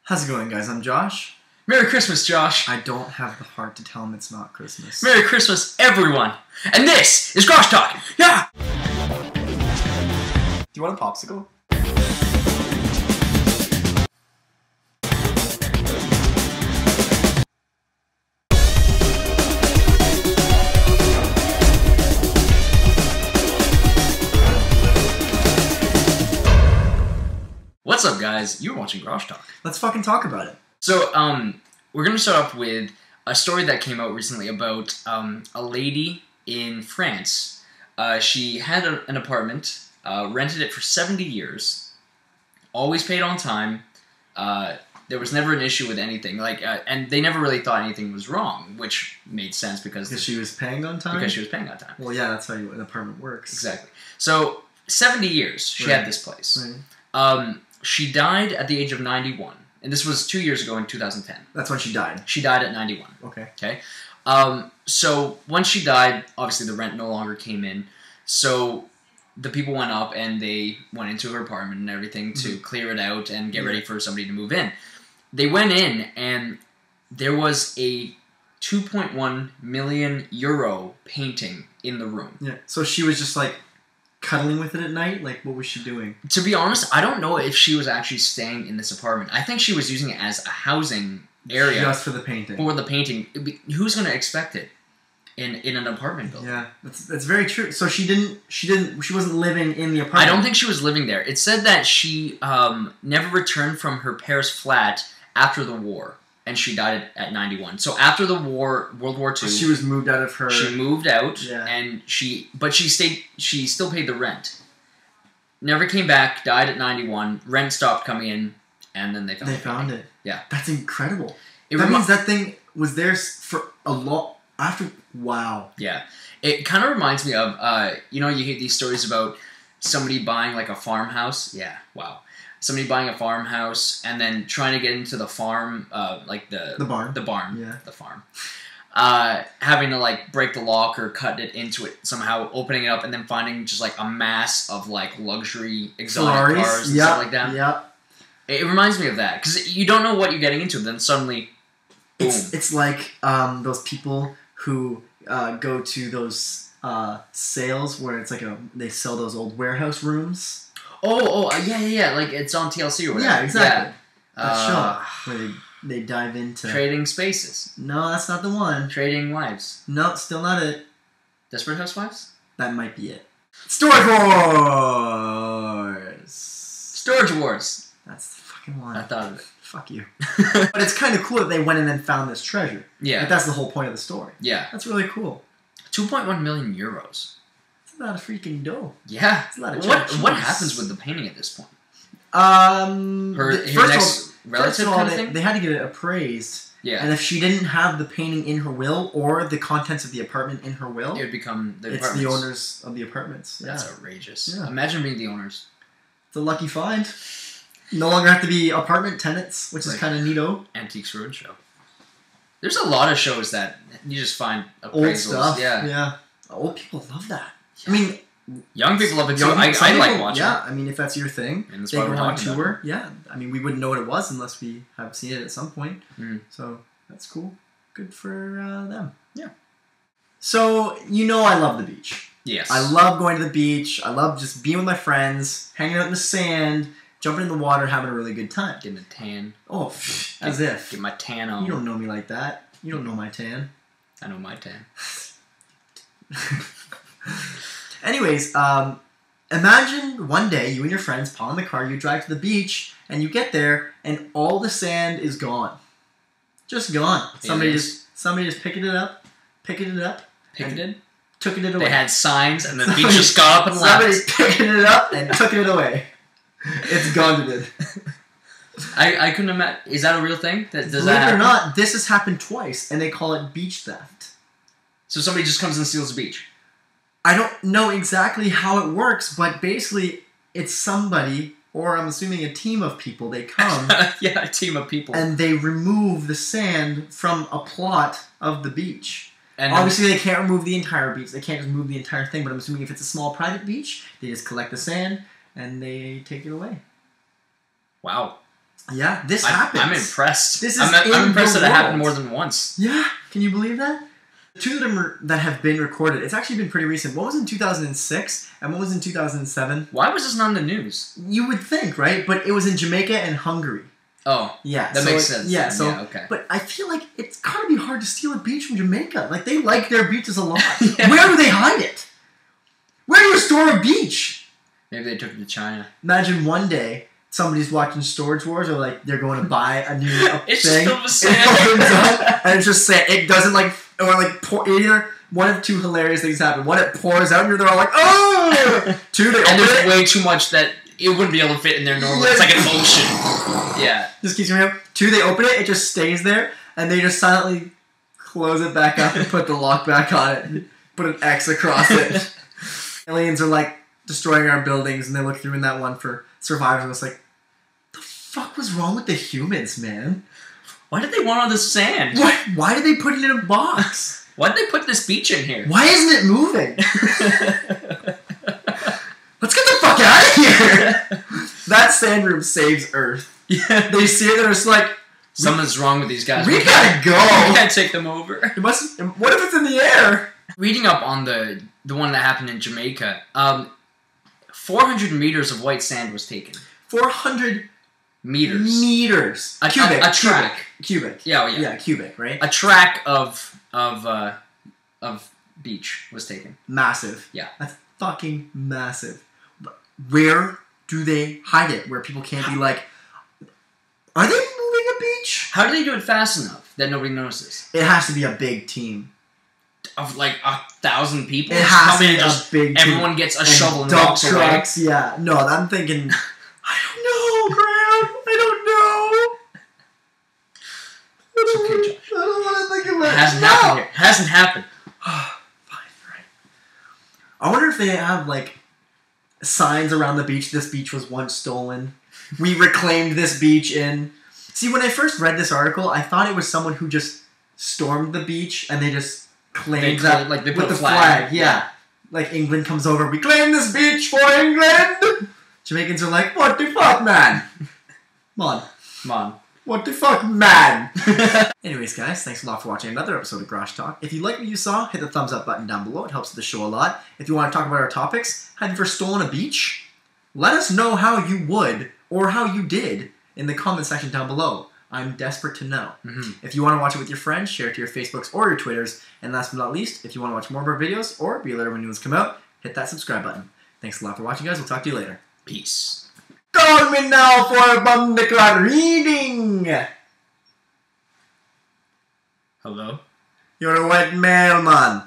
How's it going, guys? I'm Josh. Merry Christmas, Josh. I don't have the heart to tell him it's not Christmas. Merry Christmas, everyone. And this is Grosh Talk. Yeah. Do you want a popsicle? What's up, guys? You're watching Grosh Talk. Let's fucking talk about it. So, we're going to start off with a story that came out recently about a lady in France. She had an apartment, rented it for 70 years, always paid on time. There was never an issue with anything, and they never really thought anything was wrong, which made sense because she was paying on time? Because she was paying on time. Well, yeah, that's how an apartment works. Exactly. So, 70 years she had this place. Right. She died at the age of 91. And this was 2 years ago in 2010. That's when she died. She died at 91. Okay. Okay. So once she died, obviously the rent no longer came in. So the people went up and they went into her apartment and everything to clear it out and get ready for somebody to move in. They went in and there was a 2.1 million euro painting in the room. Yeah. So she was just like cuddling with it at night? Like, what was she doing? To be honest, I don't know if she was actually staying in this apartment. I think she was using it as a housing area. Just for the painting. For the painting. Who's going to expect it in an apartment building? Yeah, that's very true. So she wasn't living in the apartment. I don't think she was living there. It said that she never returned from her Paris flat after the war. And she died at 91. So after the war, World War II, she was moved out of her. She moved out, yeah. And she stayed. She still paid the rent. Never came back. Died at 91. Rent stopped coming in, and then they found it. Yeah, that's incredible. That means that thing was there for a lot after. Wow. Yeah, it kind of reminds me of you hear these stories about somebody buying like a farmhouse. Yeah, wow. Somebody buying a farmhouse and then trying to get into the farm, like the barn, yeah, the farm, having to like break the lock or cut it into it somehow, opening it up and then finding just like a mass of like luxury exotic cars and stuff like that. Yeah, it reminds me of that because you don't know what you're getting into. Then suddenly, boom. It's like those people who go to those sales where it's like they sell those old warehouse rooms. Yeah. Like it's on TLC or whatever. Yeah, exactly. Yeah. That show where they dive into Trading Spaces. No, that's not the one. Trading Wives. No, still not it. Desperate Housewives. That might be it. Storage Wars. Storage Wars. That's the fucking one. I thought of it. Fuck you. But it's kind of cool that they went in and found this treasure. Yeah. Like, that's the whole point of the story. Yeah. That's really cool. 2.1 million euros. A lot of freaking dough. Yeah. It's a lot of what happens with the painting at this point? Her next relative kind of thing? They had to get it appraised. Yeah. And if she didn't have the painting in her will or the contents of the apartment in her will, it would become the apartments. It's the owners of the apartments. That's outrageous. Yeah. Imagine being the owners. It's a lucky find. No longer have to be apartment tenants, which is kind of neato. Antiques Roadshow. There's a lot of shows that you just find appraisals. Old stuff. Yeah. Old people love that. I mean, young people love it too. I like watching. Yeah, I mean, if that's your thing, and that's they why go we're on talking tour. about it. Yeah, I mean, we wouldn't know what it was unless we have seen it at some point. So that's cool. Good for them. Yeah. So I love the beach. Yes. I love going to the beach. I love just being with my friends, hanging out in the sand, jumping in the water, having a really good time. Getting a tan. Oh, as if. Get my tan on. You don't know me like that. You don't know my tan. I know my tan. Anyways, imagine one day you and your friends pile in the car, you drive to the beach, and you get there, and all the sand is gone. Just gone. Somebody just picked it up. Took it away. They had signs, and the beach just got up and left. Somebody picked it up and took it away. It's gone to it. I couldn't imagine. Is that a real thing? Does Believe that it or happen? not, this has happened twice, and they call it beach theft. So somebody just comes and steals the beach. I don't know exactly how it works, but basically it's somebody, or I'm assuming a team of people, they come. Yeah, a team of people. And they remove the sand from a plot of the beach. And obviously they can't remove the entire beach. They can't just move the entire thing, but I'm assuming if it's a small private beach, they just collect the sand and they take it away. Wow. Yeah, this happens. I'm impressed. I'm impressed that it happened more than once. Yeah, can you believe that? The two that have been recorded, it's actually been pretty recent. One was in 2006, and one was in 2007. Why was this not in the news? You would think, right? But it was in Jamaica and Hungary. Oh, yeah, that makes sense. Yeah, so okay. But I feel like it's gotta be hard to steal a beach from Jamaica. Like, they like their beaches a lot. Yeah. Where do they hide it? Where do you store a beach? Maybe they took it to China. Imagine one day somebody's watching Storage Wars, or like they're going to buy a new it's thing. Just filled with sand. And it's just sand. It doesn't like, or like pour, either one of two hilarious things happen. One, it pours out, and they're all like, oh! Two, they and open there's it. way too much that it wouldn't be able to fit in there normally. It's like an ocean. Yeah. Just keeps going up. Two, they open it, it just stays there, and they just silently close it back up and put the lock back on it, and put an X across it. Aliens are like destroying our buildings, and they look through in that one for survivors, and it's like, the fuck was wrong with the humans, man? Why did they want all this sand? Why did they put it in a box? Why did they put this beach in here? Why isn't it moving? Let's get the fuck out of here! That sand room saves Earth. Yeah. They see it and it's like, something's wrong with these guys. We gotta go! We can't take them over. What if it's in the air? Reading up on the one that happened in Jamaica, 400 meters of white sand was taken. 400 meters. Cubic. A track. Cubic. Yeah, yeah. Yeah, cubic, right? A track of beach was taken. Massive. Yeah. That's fucking massive. Where do they hide it? Where people can't be like, are they moving a beach? How do they do it fast enough that nobody notices? It has to be a big team. Of like 1,000 people? It has to be a big team. Everyone gets a shovel and walks trucks, away. Yeah. No, I'm thinking, I don't know, Graham. I don't know. It's okay, Josh. I don't want to think about it. It hasn't happened here. It hasn't happened. Fine, right. I wonder if they have, like, signs around the beach. This beach was once stolen. We reclaimed this beach in... See, when I first read this article, I thought it was someone who just stormed the beach and they just claimed that like they with put the a flag. Yeah. Like, England comes over, we claim this beach for England! Jamaicans are like, what the fuck, man? Come on. What the fuck, man? Anyways, guys, thanks a lot for watching another episode of Grosh Talk. If you like what you saw, hit the thumbs up button down below. It helps the show a lot. If you want to talk about our topics, have you ever stolen a beach? Let us know how you would, or how you did, in the comment section down below. I'm desperate to know. If you want to watch it with your friends, share it to your Facebooks or your Twitters. And last but not least, if you want to watch more of our videos, or be alerted when new ones come out, hit that subscribe button. Thanks a lot for watching, guys. We'll talk to you later. Peace. Call me now for a Bumdeclar reading! Hello? You're a white mailman.